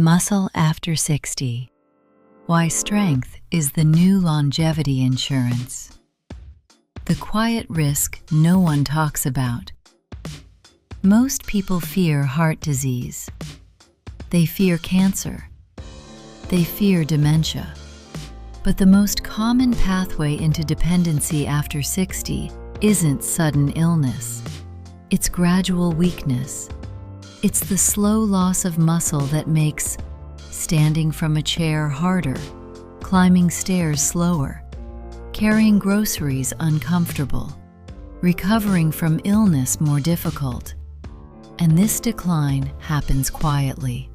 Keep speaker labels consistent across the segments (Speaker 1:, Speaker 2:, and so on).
Speaker 1: Muscle after 60. Why strength is the new longevity insurance. The quiet risk no one talks about. Most people fear heart disease. They fear cancer. They fear dementia. But the most common pathway into dependency after 60 isn't sudden illness. It's gradual weakness. It's the slow loss of muscle that makes standing from a chair harder, climbing stairs slower, carrying groceries uncomfortable, recovering from illness more difficult. And this decline happens quietly.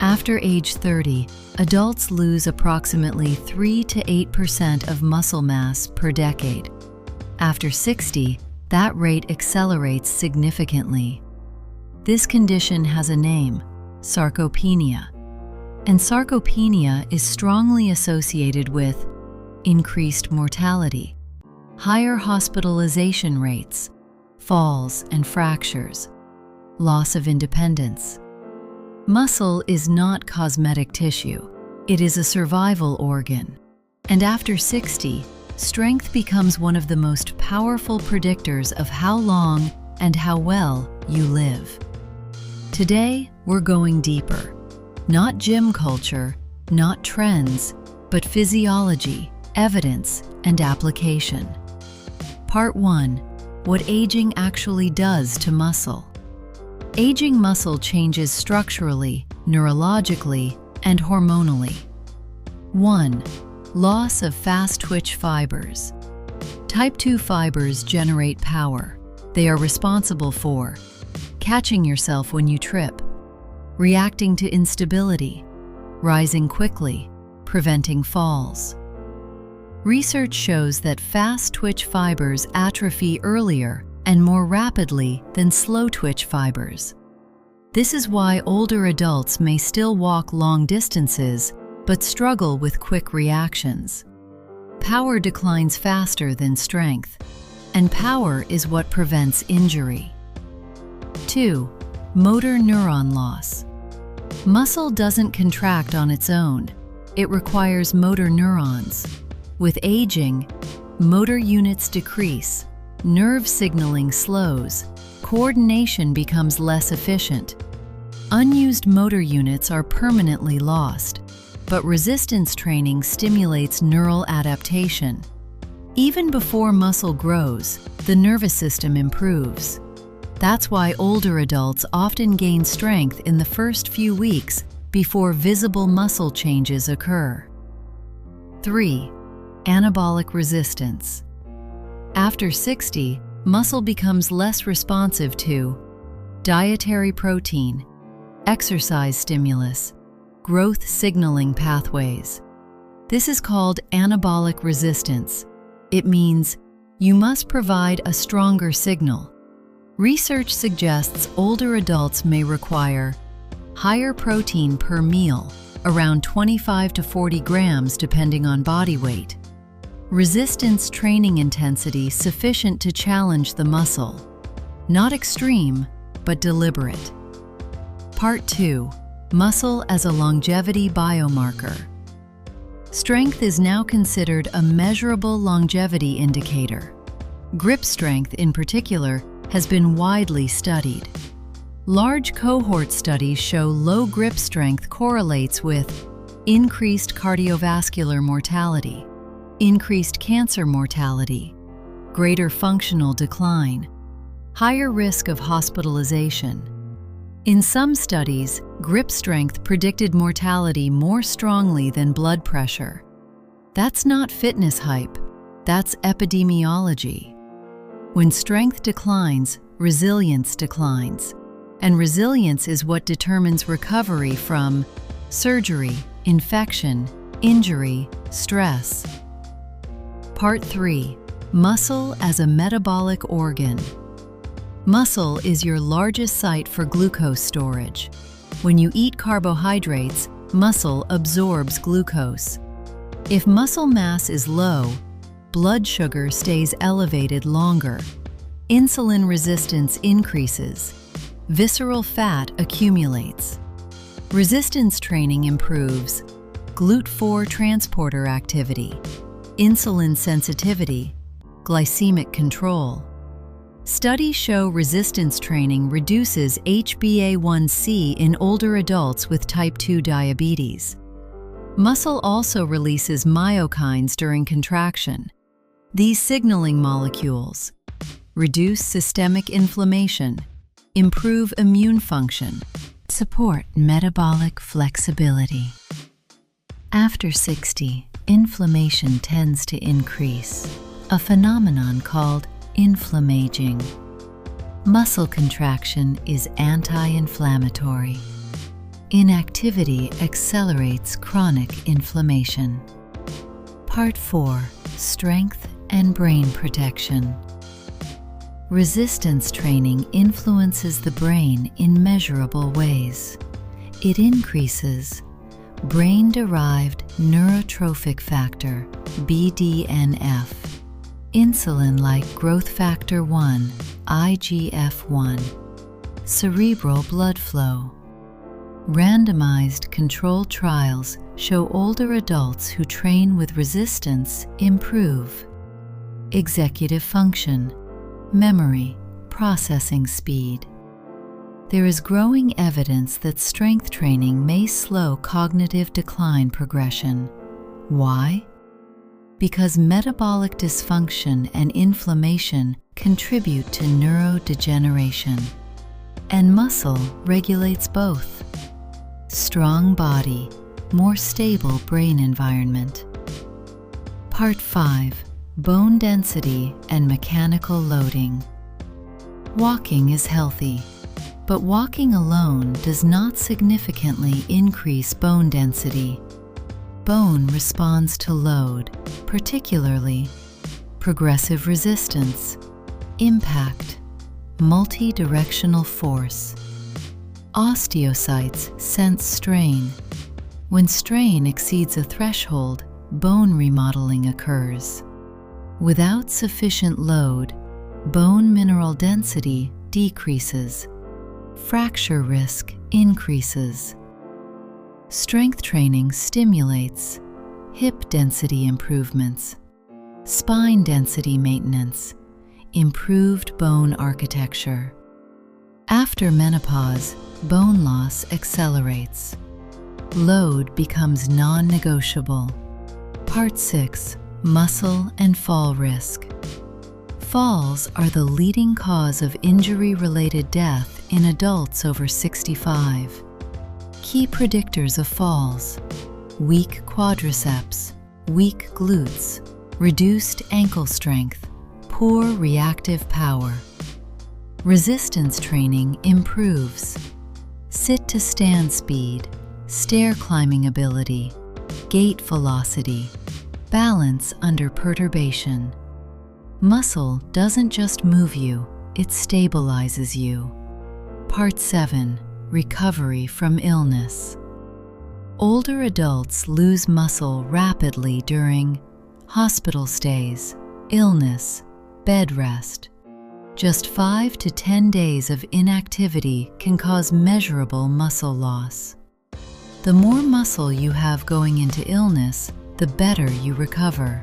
Speaker 1: After age 30, adults lose approximately 3 to 8% of muscle mass per decade. After 60, that rate accelerates significantly. This condition has a name, sarcopenia. And sarcopenia is strongly associated with increased mortality, higher hospitalization rates, falls and fractures, loss of independence. Muscle is not cosmetic tissue. It is a survival organ. And after 60, strength becomes one of the most powerful predictors of how long and how well you live. Today, we're going deeper. Not gym culture, not trends, but physiology, evidence, and application. Part 1. What aging actually does to muscle. Aging muscle changes structurally, neurologically, and hormonally. 1. Loss of fast-twitch fibers. Type 2 fibers generate power. They are responsible for catching yourself when you trip, reacting to instability, rising quickly, preventing falls. Research shows that fast-twitch fibers atrophy earlier and more rapidly than slow-twitch fibers. This is why older adults may still walk long distances but struggle with quick reactions. Power declines faster than strength, and power is what prevents injury. 2. Motor neuron loss. Muscle doesn't contract on its own. It requires motor neurons. With aging, motor units decrease, nerve signaling slows, coordination becomes less efficient. Unused motor units are permanently lost, but resistance training stimulates neural adaptation. Even before muscle grows, the nervous system improves. That's why older adults often gain strength in the first few weeks before visible muscle changes occur. 3. Anabolic resistance. After 60, muscle becomes less responsive to dietary protein, exercise stimulus, growth signaling pathways. This is called anabolic resistance. It means you must provide a stronger signal. Research suggests older adults may require higher protein per meal, around 25 to 40 grams depending on body weight. Resistance training intensity sufficient to challenge the muscle. Not extreme, but deliberate. Part 2. Muscle as a longevity biomarker. Strength is now considered a measurable longevity indicator. Grip strength, in particular, has been widely studied. Large cohort studies show low grip strength correlates with increased cardiovascular mortality, increased cancer mortality, greater functional decline, higher risk of hospitalization. In some studies, grip strength predicted mortality more strongly than blood pressure. That's not fitness hype, that's epidemiology. When strength declines, resilience declines. And resilience is what determines recovery from surgery, infection, injury, stress. Part 3. Muscle as a metabolic organ. Muscle is your largest site for glucose storage. When you eat carbohydrates, muscle absorbs glucose. If muscle mass is low, blood sugar stays elevated longer. Insulin resistance increases. Visceral fat accumulates. Resistance training improves GLUT4 transporter activity, insulin sensitivity, glycemic control. Studies show resistance training reduces HbA1c in older adults with type 2 diabetes. Muscle also releases myokines during contraction. These signaling molecules reduce systemic inflammation, improve immune function, support metabolic flexibility. After 60, inflammation tends to increase, a phenomenon called inflammaging. Muscle contraction is anti-inflammatory. Inactivity accelerates chronic inflammation. Part 4. Strength and brain protection. Resistance training influences the brain in measurable ways. It increases brain-derived neurotrophic factor, BDNF, insulin-like growth factor 1, IGF-1, cerebral blood flow. Randomized controlled trials show older adults who train with resistance improve executive function, memory, processing speed. There is growing evidence that strength training may slow cognitive decline progression. Why? Because metabolic dysfunction and inflammation contribute to neurodegeneration, and muscle regulates both. Strong body, more stable brain environment. Part 5. Bone density and mechanical loading. Walking is healthy, but walking alone does not significantly increase bone density. Bone responds to load, particularly progressive resistance, impact, multi-directional force. Osteocytes sense strain. When strain exceeds a threshold, bone remodeling occurs. Without sufficient load, bone mineral density decreases. Fracture risk increases. Strength training stimulates hip density improvements, spine density maintenance, improved bone architecture. After menopause, bone loss accelerates. Load becomes non-negotiable. Part 6. Muscle and fall risk. Falls are the leading cause of injury-related death in adults over 65. Key predictors of falls: weak quadriceps, weak glutes, reduced ankle strength, poor reactive power. Resistance training improves sit-to-stand speed, stair climbing ability, gait velocity, balance under perturbation. Muscle doesn't just move you, it stabilizes you. Part 7. Recovery from illness. Older adults lose muscle rapidly during hospital stays, illness, bed rest. Just 5 to 10 days of inactivity can cause measurable muscle loss. The more muscle you have going into illness, the better you recover.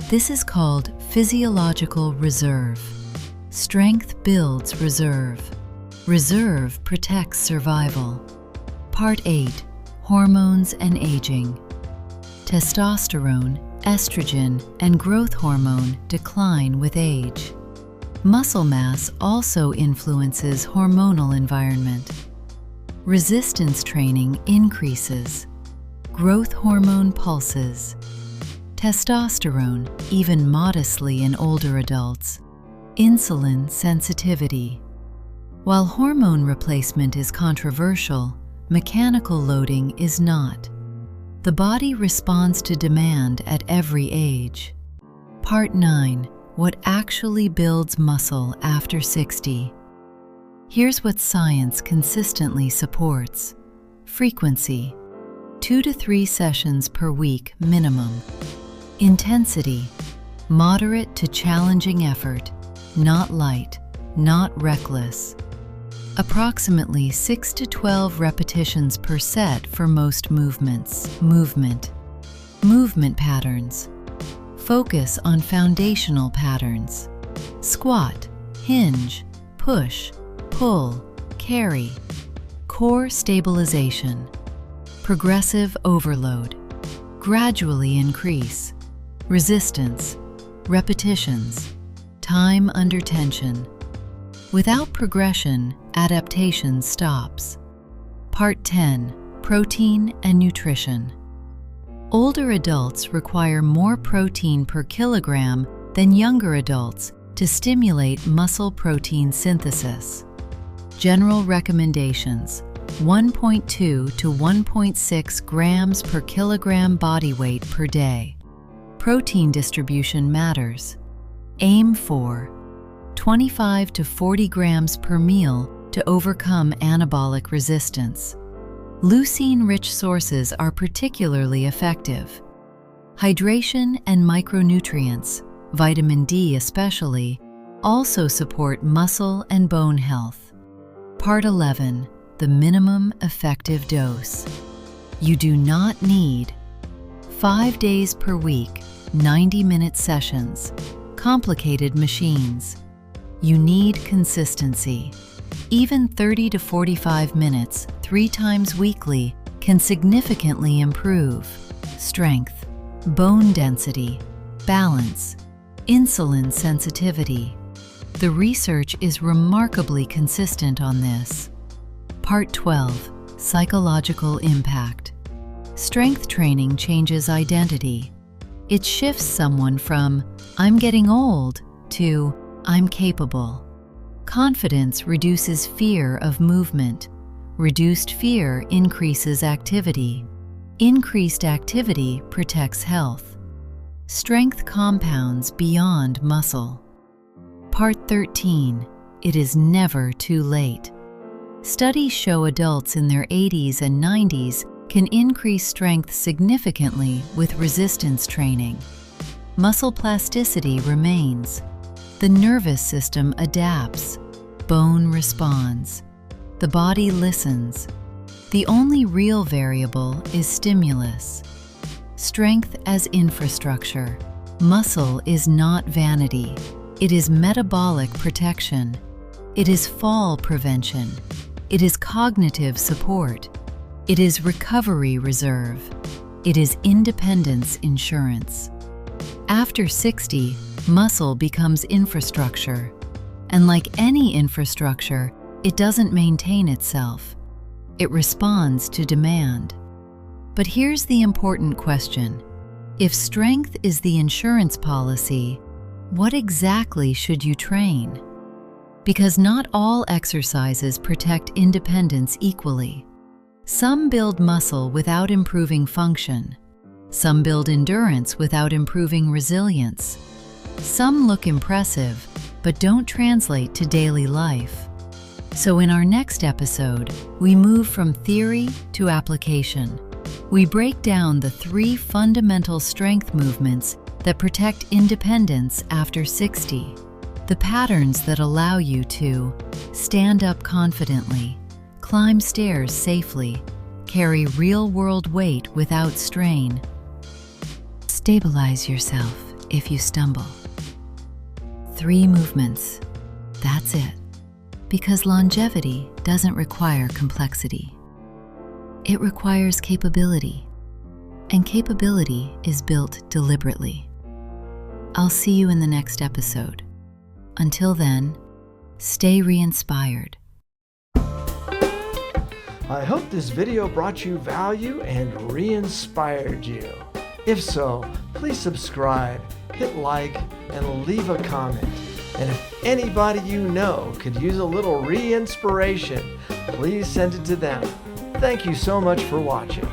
Speaker 1: This is called physiological reserve. Strength builds reserve. Reserve protects survival. Part 8. Hormones and aging. Testosterone, estrogen, and growth hormone decline with age. Muscle mass also influences hormonal environment. Resistance training increases growth hormone pulses. Testosterone, even modestly in older adults. Insulin sensitivity. While hormone replacement is controversial, mechanical loading is not. The body responds to demand at every age. Part 9. What actually builds muscle after 60? Here's what science consistently supports. Frequency: 2 to 3 sessions per week minimum. Intensity: moderate to challenging effort, not light, not reckless. Approximately 6 to 12 repetitions per set for most movements. Movement patterns. Focus on foundational patterns. Squat, hinge, push, pull, carry. Core stabilization. Progressive overload. Gradually increase. Resistance. Repetitions. Time under tension. Without progression, adaptation stops. Part 10. Protein and nutrition. Older adults require more protein per kilogram than younger adults to stimulate muscle protein synthesis. General recommendations: 1.2 to 1.6 grams per kilogram body weight per day. Protein distribution matters. Aim for 25 to 40 grams per meal to overcome anabolic resistance. Leucine-rich sources are particularly effective. Hydration and micronutrients, vitamin D especially, also support muscle and bone health. Part 11. The minimum effective dose. You do not need 5 days per week, 90-minute sessions, complicated machines. You need consistency. Even 30 to 45 minutes, 3 times weekly, can significantly improve strength, bone density, balance, insulin sensitivity. The research is remarkably consistent on this. Part 12. Psychological impact. Strength training changes identity. It shifts someone from "I'm getting old" to "I'm capable." Confidence reduces fear of movement. Reduced fear increases activity. Increased activity protects health. Strength compounds beyond muscle. Part 13. It is never too late. Studies show adults in their 80s and 90s can increase strength significantly with resistance training. Muscle plasticity remains. The nervous system adapts. Bone responds. The body listens. The only real variable is stimulus. Strength as infrastructure. Muscle is not vanity. It is metabolic protection. It is fall prevention. It is cognitive support. It is recovery reserve. It is independence insurance. After 60, muscle becomes infrastructure. And like any infrastructure, it doesn't maintain itself. It responds to demand. But here's the important question. If strength is the insurance policy, what exactly should you train? Because not all exercises protect independence equally. Some build muscle without improving function. Some build endurance without improving resilience. Some look impressive, but don't translate to daily life. So in our next episode, we move from theory to application. We break down the 3 fundamental strength movements that protect independence after 60. The patterns that allow you to stand up confidently, climb stairs safely, carry real-world weight without strain, stabilize yourself if you stumble. 3 movements. That's it. Because longevity doesn't require complexity. It requires capability. And capability is built deliberately. I'll see you in the next episode. Until then, stay re-inspired.
Speaker 2: I hope this video brought you value and re-inspired you. If so, please subscribe, hit like, and leave a comment. And if anybody you know could use a little re-inspiration, please send it to them. Thank you so much for watching.